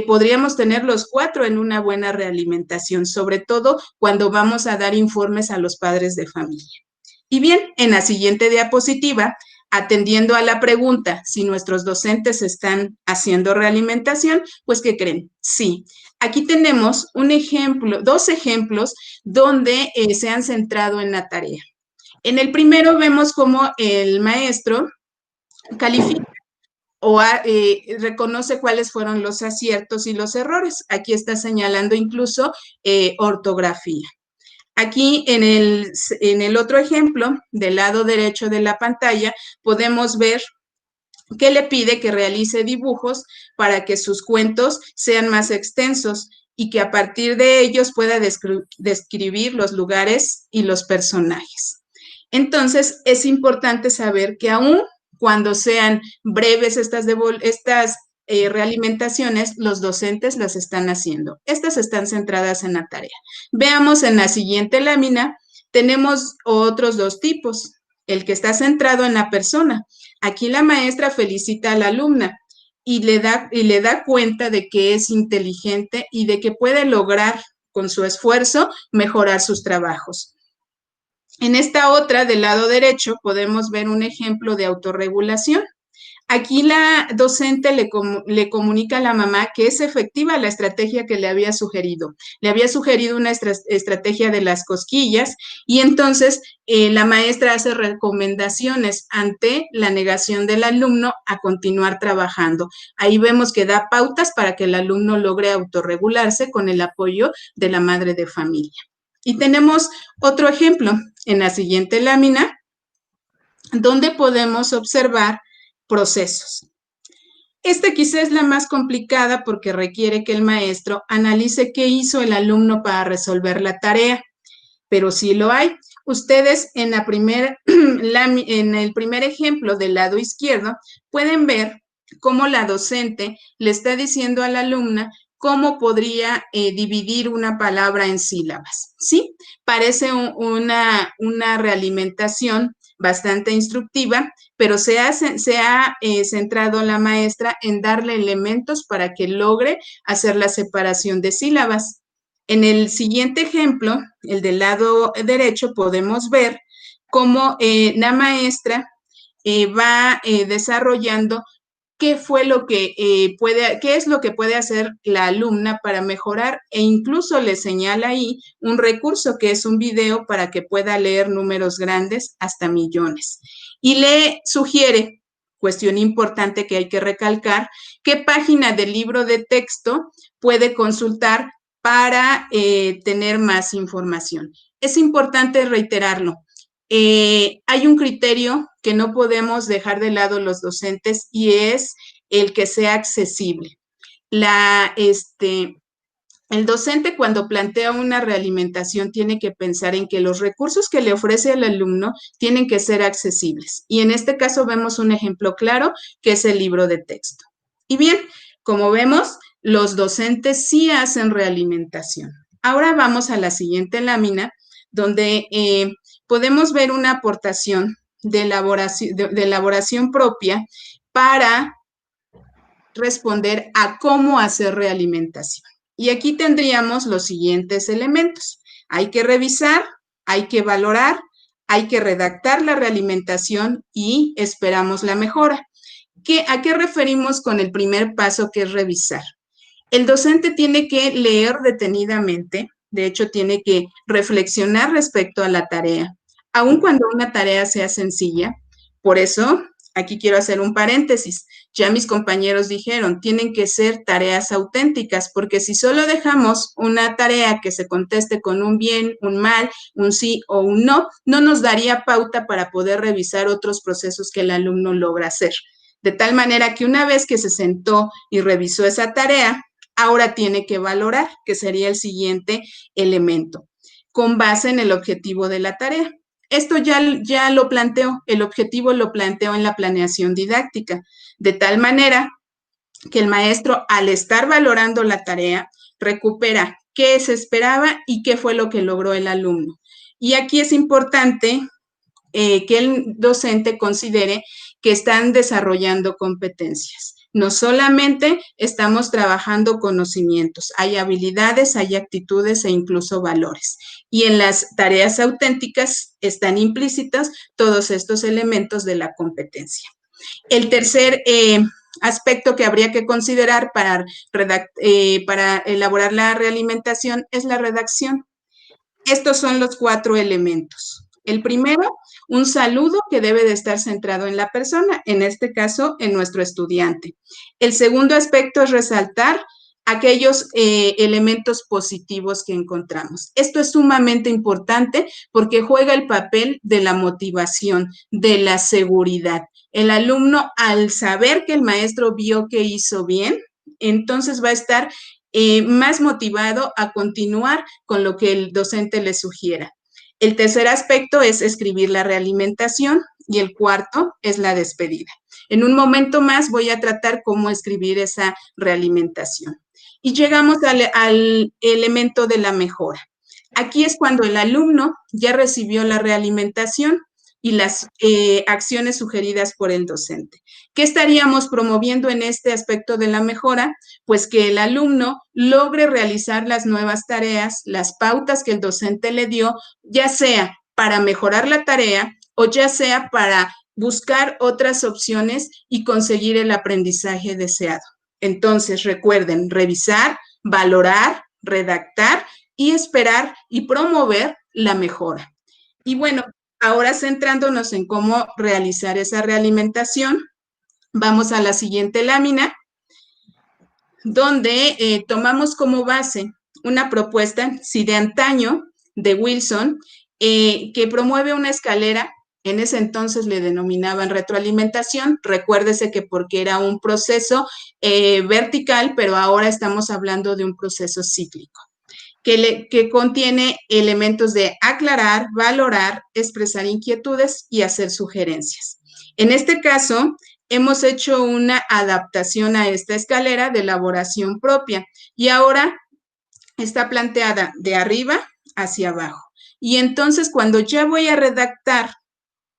podríamos tener los 4 en una buena realimentación, sobre todo cuando vamos a dar informes a los padres de familia. Y bien, en la siguiente diapositiva, atendiendo a la pregunta si nuestros docentes están haciendo realimentación, pues ¿qué creen? Sí. Aquí tenemos un ejemplo, 2 ejemplos donde se han centrado en la tarea. En el primero vemos cómo el maestro califica o reconoce cuáles fueron los aciertos y los errores. Aquí está señalando incluso ortografía. Aquí en el otro ejemplo, del lado derecho de la pantalla, podemos ver que le pide que realice dibujos para que sus cuentos sean más extensos y que a partir de ellos pueda describir los lugares y los personajes. Entonces, es importante saber que aún cuando sean breves estas realimentaciones, los docentes las están haciendo. Estas están centradas en la tarea. Veamos en la siguiente lámina, tenemos otros 2 tipos. El que está centrado en la persona. Aquí la maestra felicita a la alumna y le da cuenta de que es inteligente y de que puede lograr con su esfuerzo mejorar sus trabajos. En esta otra, del lado derecho, podemos ver un ejemplo de autorregulación. Aquí la docente le comunica a la mamá que es efectiva la estrategia que le había sugerido. Le había sugerido una estrategia de las cosquillas y entonces la maestra hace recomendaciones ante la negación del alumno a continuar trabajando. Ahí vemos que da pautas para que el alumno logre autorregularse con el apoyo de la madre de familia. Y tenemos otro ejemplo en la siguiente lámina, donde podemos observar procesos. Esta quizá es la más complicada porque requiere que el maestro analice qué hizo el alumno para resolver la tarea, pero sí lo hay. Ustedes en el primer ejemplo del lado izquierdo pueden ver cómo la docente le está diciendo a la alumna cómo podría dividir una palabra en sílabas, ¿sí? Parece una realimentación bastante instructiva, pero se ha centrado la maestra en darle elementos para que logre hacer la separación de sílabas. En el siguiente ejemplo, el del lado derecho, podemos ver cómo la maestra va desarrollando qué es lo que puede hacer la alumna para mejorar, e incluso le señala ahí un recurso que es un video para que pueda leer números grandes hasta millones. Y le sugiere, cuestión importante que hay que recalcar, qué página del libro de texto puede consultar para tener más información. Es importante reiterarlo. Hay un criterio que no podemos dejar de lado los docentes y es el que sea accesible. El docente, cuando plantea una realimentación, tiene que pensar en que los recursos que le ofrece al alumno tienen que ser accesibles. Y en este caso vemos un ejemplo claro, que es el libro de texto. Y bien, como vemos, los docentes sí hacen realimentación. Ahora vamos a la siguiente lámina, donde podemos ver una aportación de elaboración propia para responder a cómo hacer realimentación. Y aquí tendríamos los siguientes elementos. Hay que revisar, hay que valorar, hay que redactar la realimentación y esperamos la mejora. ¿A qué referimos con el primer paso, que es revisar? El docente tiene que leer detenidamente, de hecho tiene que reflexionar respecto a la tarea, aun cuando una tarea sea sencilla. Por eso, aquí quiero hacer un paréntesis. Ya mis compañeros dijeron, tienen que ser tareas auténticas, porque si solo dejamos una tarea que se conteste con un bien, un mal, un sí o un no, no nos daría pauta para poder revisar otros procesos que el alumno logra hacer. De tal manera que una vez que se sentó y revisó esa tarea, ahora tiene que valorar, que sería el siguiente elemento, con base en el objetivo de la tarea. Esto ya lo planteó, el objetivo lo planteó en la planeación didáctica, de tal manera que el maestro, al estar valorando la tarea, recupera qué se esperaba y qué fue lo que logró el alumno. Y aquí es importante que el docente considere que están desarrollando competencias. No solamente estamos trabajando conocimientos, hay habilidades, hay actitudes e incluso valores. Y en las tareas auténticas están implícitas todos estos elementos de la competencia. El tercer aspecto que habría que considerar para elaborar la realimentación es la redacción. Estos son los 4 elementos. El primero, un saludo que debe de estar centrado en la persona, en este caso, en nuestro estudiante. El segundo aspecto es resaltar aquellos elementos positivos que encontramos. Esto es sumamente importante porque juega el papel de la motivación, de la seguridad. El alumno, al saber que el maestro vio que hizo bien, entonces va a estar más motivado a continuar con lo que el docente le sugiera. El tercer aspecto es escribir la realimentación y el cuarto es la despedida. En un momento más voy a tratar cómo escribir esa realimentación. Y llegamos al elemento de la mejora. Aquí es cuando el alumno ya recibió la realimentación y las acciones sugeridas por el docente. ¿Qué estaríamos promoviendo en este aspecto de la mejora? Pues que el alumno logre realizar las nuevas tareas, las pautas que el docente le dio, ya sea para mejorar la tarea o ya sea para buscar otras opciones y conseguir el aprendizaje deseado. Entonces, recuerden, revisar, valorar, redactar y esperar y promover la mejora. Y bueno, ahora centrándonos en cómo realizar esa realimentación, vamos a la siguiente lámina, donde tomamos como base una propuesta, sí, de antaño, de Wilson, que promueve una escalera. En ese entonces le denominaban retroalimentación. Recuérdese que porque era un proceso vertical, pero ahora estamos hablando de un proceso cíclico, que contiene elementos de aclarar, valorar, expresar inquietudes y hacer sugerencias. En este caso, hemos hecho una adaptación a esta escalera de elaboración propia y ahora está planteada de arriba hacia abajo. Y entonces, cuando ya voy a redactar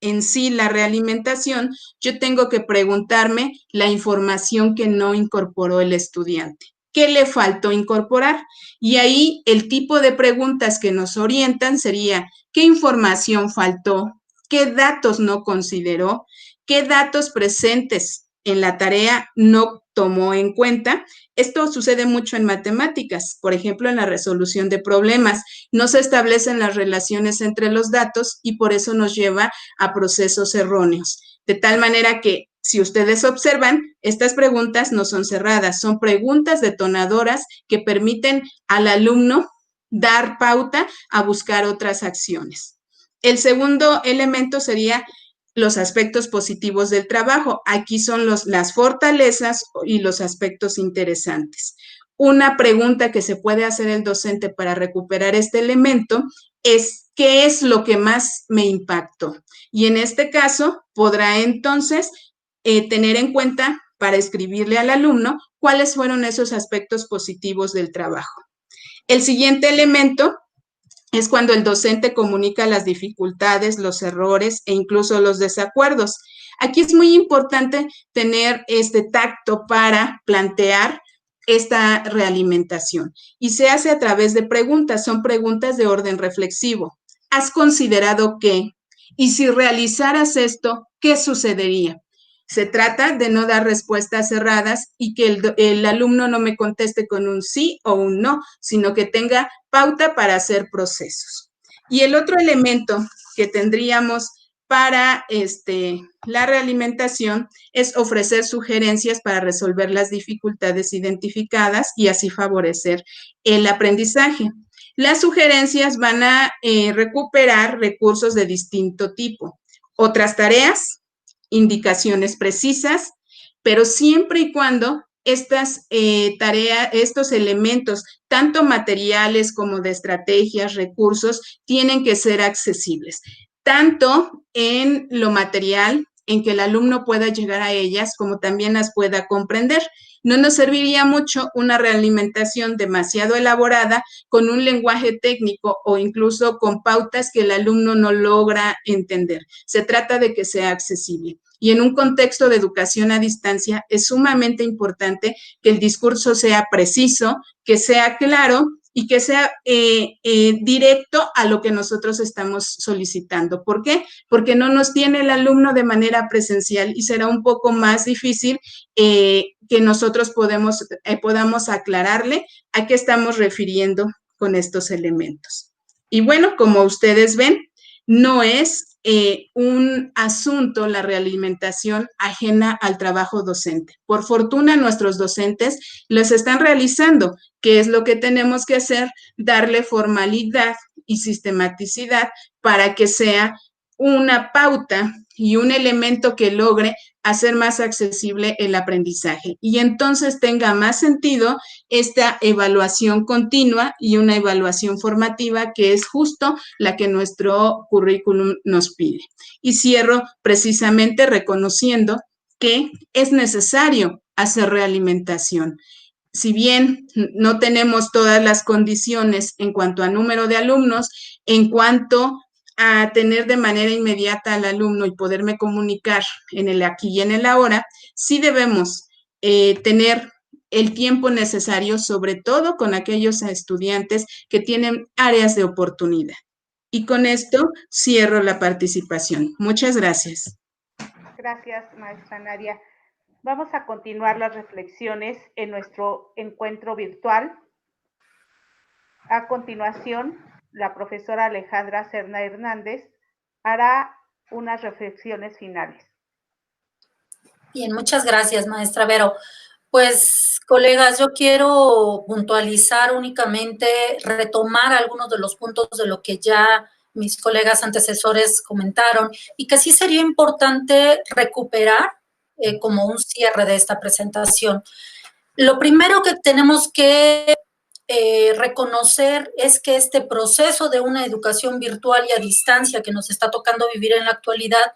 en sí la realimentación, yo tengo que preguntarme la información que no incorporó el estudiante. ¿Qué le faltó incorporar? Y ahí el tipo de preguntas que nos orientan sería, ¿qué información faltó? qué datos no consideró, qué datos presentes en la tarea no tomó en cuenta. Esto sucede mucho en matemáticas, por ejemplo, en la resolución de problemas. No se establecen las relaciones entre los datos y por eso nos lleva a procesos erróneos. De tal manera que, si ustedes observan, estas preguntas no son cerradas, son preguntas detonadoras que permiten al alumno dar pauta a buscar otras acciones. El segundo elemento sería los aspectos positivos del trabajo. Aquí son las fortalezas y los aspectos interesantes. Una pregunta que se puede hacer el docente para recuperar este elemento es: ¿qué es lo que más me impactó? Y en este caso podrá entonces tener en cuenta, para escribirle al alumno, cuáles fueron esos aspectos positivos del trabajo. El siguiente elemento es cuando el docente comunica las dificultades, los errores e incluso los desacuerdos. Aquí es muy importante tener este tacto para plantear esta realimentación y se hace a través de preguntas, son preguntas de orden reflexivo. ¿Has considerado qué? Y si realizaras esto, ¿qué sucedería? Se trata de no dar respuestas cerradas y que el alumno no me conteste con un sí o un no, sino que tenga pauta para hacer procesos. Y el otro elemento que tendríamos para la realimentación es ofrecer sugerencias para resolver las dificultades identificadas y así favorecer el aprendizaje. Las sugerencias van a recuperar recursos de distinto tipo. Otras tareas, indicaciones precisas, pero siempre y cuando estas tareas, estos elementos, tanto materiales como de estrategias, recursos, tienen que ser accesibles, tanto en lo material, en que el alumno pueda llegar a ellas, como también las pueda comprender. No nos serviría mucho una realimentación demasiado elaborada con un lenguaje técnico o incluso con pautas que el alumno no logra entender. Se trata de que sea accesible. Y en un contexto de educación a distancia es sumamente importante que el discurso sea preciso, que sea claro y que sea directo a lo que nosotros estamos solicitando. ¿Por qué? Porque no nos tiene el alumno de manera presencial y será un poco más difícil que nosotros podamos aclararle a qué estamos refiriendo con estos elementos. Y bueno, como ustedes ven, no es un asunto, la realimentación, ajena al trabajo docente. Por fortuna, nuestros docentes los están realizando. ¿Qué es lo que tenemos que hacer? Darle formalidad y sistematicidad para que sea una pauta y un elemento que logre hacer más accesible el aprendizaje y entonces tenga más sentido esta evaluación continua y una evaluación formativa que es justo la que nuestro currículum nos pide. Y cierro precisamente reconociendo que es necesario hacer realimentación. Si bien no tenemos todas las condiciones en cuanto a número de alumnos, en cuanto a tener de manera inmediata al alumno y poderme comunicar en el aquí y en el ahora, sí debemos tener el tiempo necesario, sobre todo con aquellos estudiantes que tienen áreas de oportunidad. Y con esto cierro la participación. Muchas gracias. Gracias, maestra Nadia. Vamos a continuar las reflexiones en nuestro encuentro virtual. A continuación, la profesora Alejandra Serna Hernández hará unas reflexiones finales. Bien, muchas gracias, maestra Vero. Pues, colegas, yo quiero puntualizar únicamente, retomar algunos de los puntos de lo que ya mis colegas antecesores comentaron y que sí sería importante recuperar como un cierre de esta presentación. Lo primero que tenemos que reconocer es que este proceso de una educación virtual y a distancia que nos está tocando vivir en la actualidad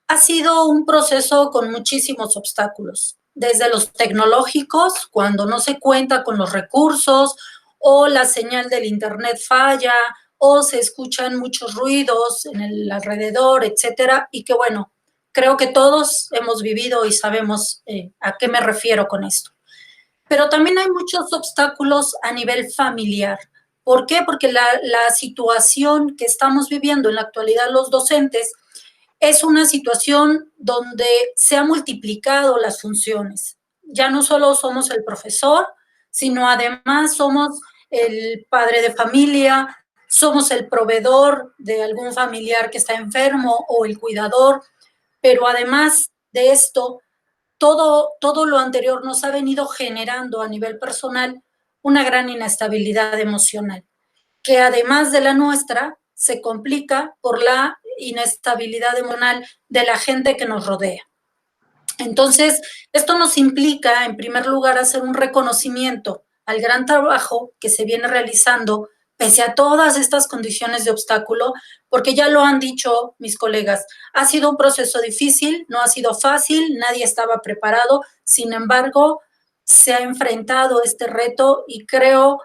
ha sido un proceso con muchísimos obstáculos, desde los tecnológicos, cuando no se cuenta con los recursos o la señal del internet falla o se escuchan muchos ruidos en el alrededor, etcétera, y que bueno, creo que todos hemos vivido y sabemos a qué me refiero con esto. Pero también hay muchos obstáculos a nivel familiar. ¿Por qué? Porque la situación que estamos viviendo en la actualidad los docentes es una situación donde se han multiplicado las funciones. Ya no solo somos el profesor, sino además somos el padre de familia, somos el proveedor de algún familiar que está enfermo o el cuidador, pero además de esto, todo lo anterior nos ha venido generando a nivel personal una gran inestabilidad emocional, que además de la nuestra, se complica por la inestabilidad emocional de la gente que nos rodea. Entonces, esto nos implica, en primer lugar, hacer un reconocimiento al gran trabajo que se viene realizando pese a todas estas condiciones de obstáculo, porque ya lo han dicho mis colegas, ha sido un proceso difícil, no ha sido fácil, nadie estaba preparado, sin embargo, se ha enfrentado este reto y creo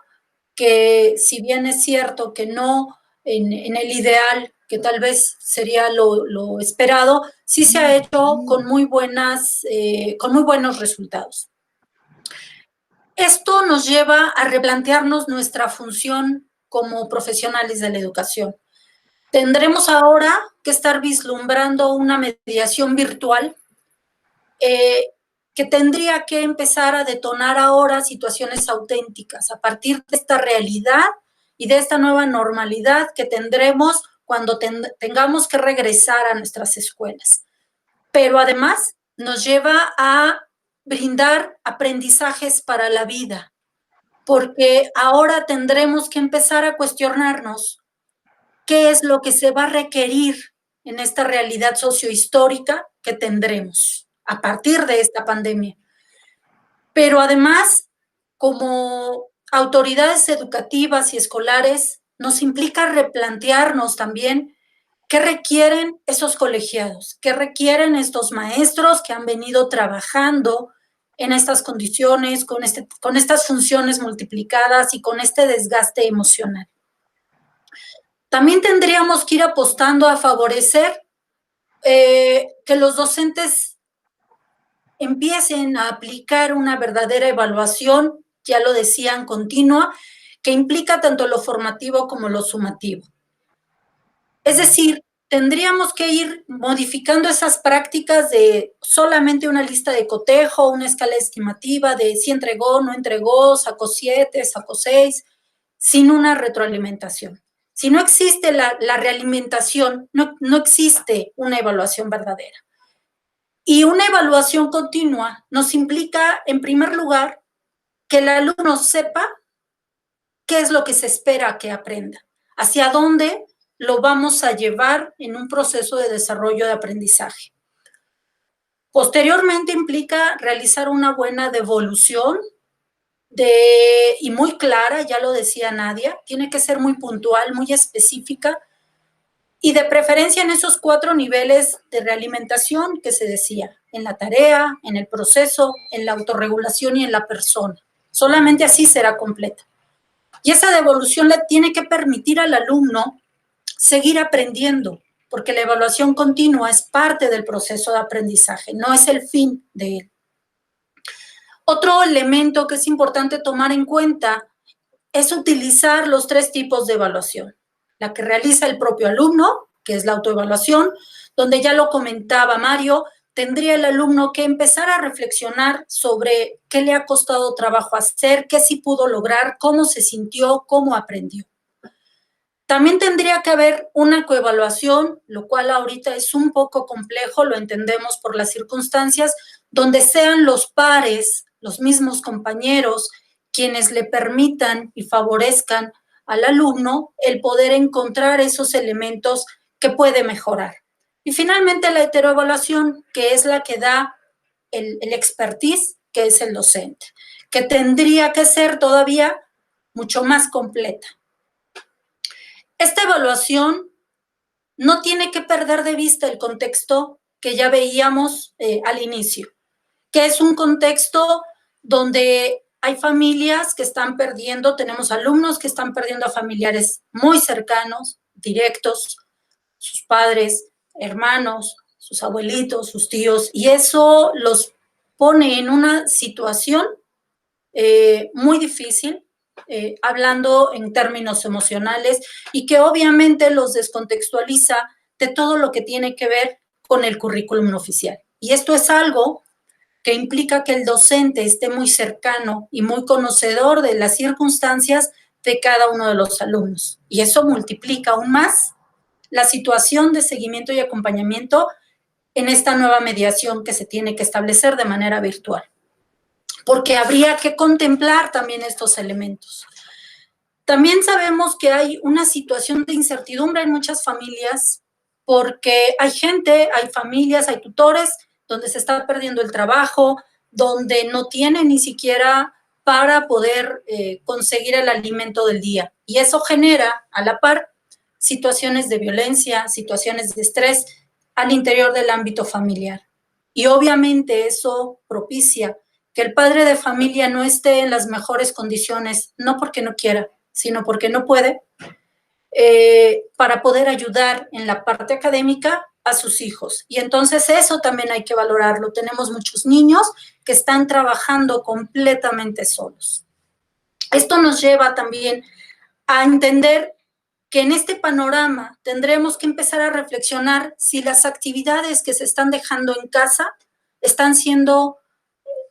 que si bien es cierto que no en el ideal, que tal vez sería lo esperado, sí se ha hecho con muy buenos resultados. Esto nos lleva a replantearnos nuestra función como profesionales de la educación. Tendremos ahora que estar vislumbrando una mediación virtual que tendría que empezar a detonar ahora situaciones auténticas a partir de esta realidad y de esta nueva normalidad que tendremos cuando tengamos que regresar a nuestras escuelas. Pero además nos lleva a brindar aprendizajes para la vida, porque ahora tendremos que empezar a cuestionarnos qué es lo que se va a requerir en esta realidad sociohistórica que tendremos a partir de esta pandemia. Pero además, como autoridades educativas y escolares, nos implica replantearnos también qué requieren esos colegiados, qué requieren estos maestros que han venido trabajando en estas condiciones, con estas funciones multiplicadas y con este desgaste emocional. También tendríamos que ir apostando a favorecer que los docentes empiecen a aplicar una verdadera evaluación, ya lo decían, continua, que implica tanto lo formativo como lo sumativo. Es decir, tendríamos que ir modificando esas prácticas de solamente una lista de cotejo, una escala estimativa de si entregó, no entregó, sacó 7, sacó 6, sin una retroalimentación. Si no existe la realimentación, no existe una evaluación verdadera. Y una evaluación continua nos implica, en primer lugar, que el alumno sepa qué es lo que se espera que aprenda, hacia dónde lo vamos a llevar en un proceso de desarrollo de aprendizaje. Posteriormente implica realizar una buena devolución y muy clara, ya lo decía Nadia, tiene que ser muy puntual, muy específica, y de preferencia en esos 4 niveles de realimentación que se decía, en la tarea, en el proceso, en la autorregulación y en la persona. Solamente así será completa. Y esa devolución le tiene que permitir al alumno seguir aprendiendo, porque la evaluación continua es parte del proceso de aprendizaje, no es el fin de él. Otro elemento que es importante tomar en cuenta es utilizar los 3 tipos de evaluación. La que realiza el propio alumno, que es la autoevaluación, donde ya lo comentaba Mario, tendría el alumno que empezar a reflexionar sobre qué le ha costado trabajo hacer, qué sí pudo lograr, cómo se sintió, cómo aprendió. También tendría que haber una coevaluación, lo cual ahorita es un poco complejo, lo entendemos por las circunstancias, donde sean los pares, los mismos compañeros, quienes le permitan y favorezcan al alumno el poder encontrar esos elementos que puede mejorar. Y finalmente la heteroevaluación, que es la que da el expertise, que es el docente, que tendría que ser todavía mucho más completa. Esta evaluación no tiene que perder de vista el contexto que ya veíamos al inicio, que es un contexto donde hay familias que están perdiendo, tenemos alumnos que están perdiendo a familiares muy cercanos, directos, sus padres, hermanos, sus abuelitos, sus tíos, y eso los pone en una situación muy difícil, hablando en términos emocionales, y que obviamente los descontextualiza de todo lo que tiene que ver con el currículum oficial. Y esto es algo que implica que el docente esté muy cercano y muy conocedor de las circunstancias de cada uno de los alumnos. Y eso multiplica aún más la situación de seguimiento y acompañamiento en esta nueva mediación que se tiene que establecer de manera virtual. Porque habría que contemplar también estos elementos. También sabemos que hay una situación de incertidumbre en muchas familias porque hay gente, hay familias, hay tutores donde se está perdiendo el trabajo, donde no tienen ni siquiera para poder conseguir el alimento del día. Y eso genera, a la par, situaciones de violencia, situaciones de estrés al interior del ámbito familiar. Y obviamente eso propicia que el padre de familia no esté en las mejores condiciones, no porque no quiera, sino porque no puede, para poder ayudar en la parte académica a sus hijos. Y entonces eso también hay que valorarlo. Tenemos muchos niños que están trabajando completamente solos. Esto nos lleva también a entender que en este panorama tendremos que empezar a reflexionar si las actividades que se están dejando en casa están siendo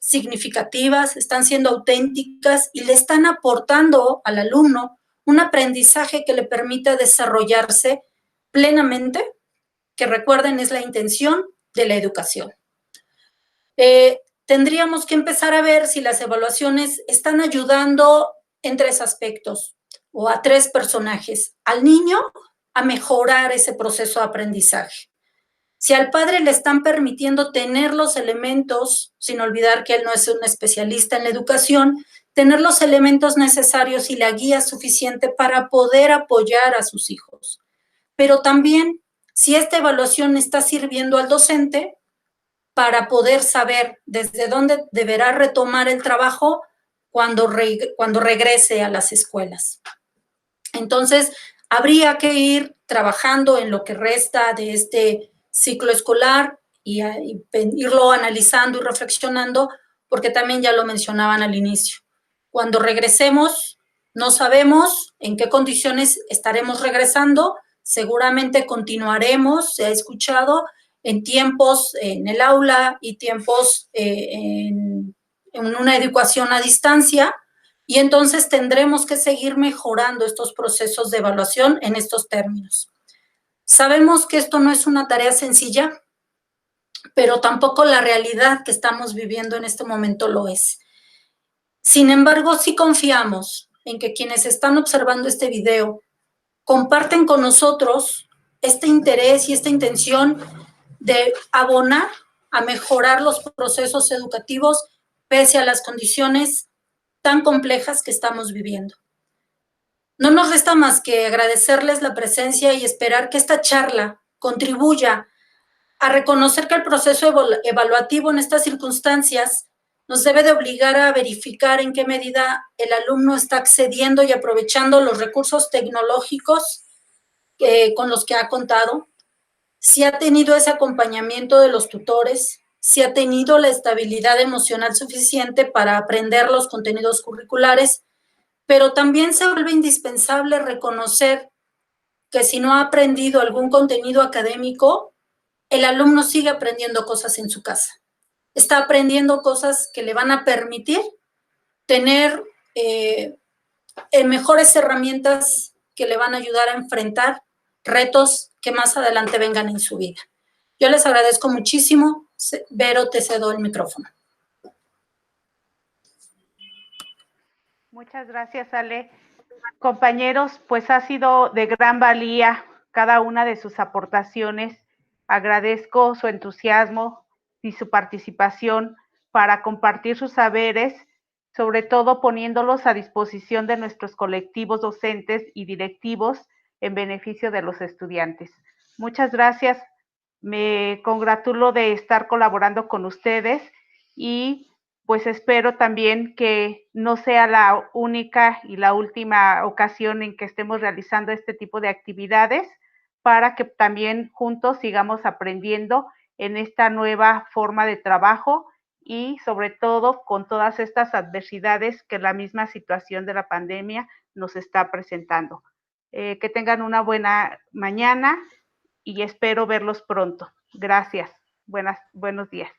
significativas, están siendo auténticas y le están aportando al alumno un aprendizaje que le permita desarrollarse plenamente, que recuerden es la intención de la educación. Tendríamos que empezar a ver si las evaluaciones están ayudando en 3 aspectos o a 3 personajes. Al niño a mejorar ese proceso de aprendizaje. Si al padre le están permitiendo tener los elementos, sin olvidar que él no es un especialista en la educación, tener los elementos necesarios y la guía suficiente para poder apoyar a sus hijos. Pero también, si esta evaluación está sirviendo al docente para poder saber desde dónde deberá retomar el trabajo cuando regrese a las escuelas. Entonces, habría que ir trabajando en lo que resta de este ciclo escolar y irlo analizando y reflexionando, porque también ya lo mencionaban al inicio. Cuando regresemos, no sabemos en qué condiciones estaremos regresando, seguramente continuaremos, se ha escuchado, en tiempos en el aula y tiempos en una educación a distancia, y entonces tendremos que seguir mejorando estos procesos de evaluación en estos términos. Sabemos que esto no es una tarea sencilla, pero tampoco la realidad que estamos viviendo en este momento lo es. Sin embargo, sí confiamos en que quienes están observando este video comparten con nosotros este interés y esta intención de abonar a mejorar los procesos educativos pese a las condiciones tan complejas que estamos viviendo. No nos resta más que agradecerles la presencia y esperar que esta charla contribuya a reconocer que el proceso evaluativo en estas circunstancias nos debe de obligar a verificar en qué medida el alumno está accediendo y aprovechando los recursos tecnológicos con los que ha contado, si ha tenido ese acompañamiento de los tutores, si ha tenido la estabilidad emocional suficiente para aprender los contenidos curriculares, pero también se vuelve indispensable reconocer que si no ha aprendido algún contenido académico, el alumno sigue aprendiendo cosas en su casa. Está aprendiendo cosas que le van a permitir tener mejores herramientas que le van a ayudar a enfrentar retos que más adelante vengan en su vida. Yo les agradezco muchísimo. Vero, te cedo el micrófono. Muchas gracias, Ale. Compañeros, pues ha sido de gran valía cada una de sus aportaciones. Agradezco su entusiasmo y su participación para compartir sus saberes, sobre todo poniéndolos a disposición de nuestros colectivos docentes y directivos en beneficio de los estudiantes. Muchas gracias. Me congratulo de estar colaborando con ustedes y pues espero también que no sea la única y la última ocasión en que estemos realizando este tipo de actividades para que también juntos sigamos aprendiendo en esta nueva forma de trabajo y sobre todo con todas estas adversidades que la misma situación de la pandemia nos está presentando. Que tengan una buena mañana y espero verlos pronto. Gracias. Buenos días.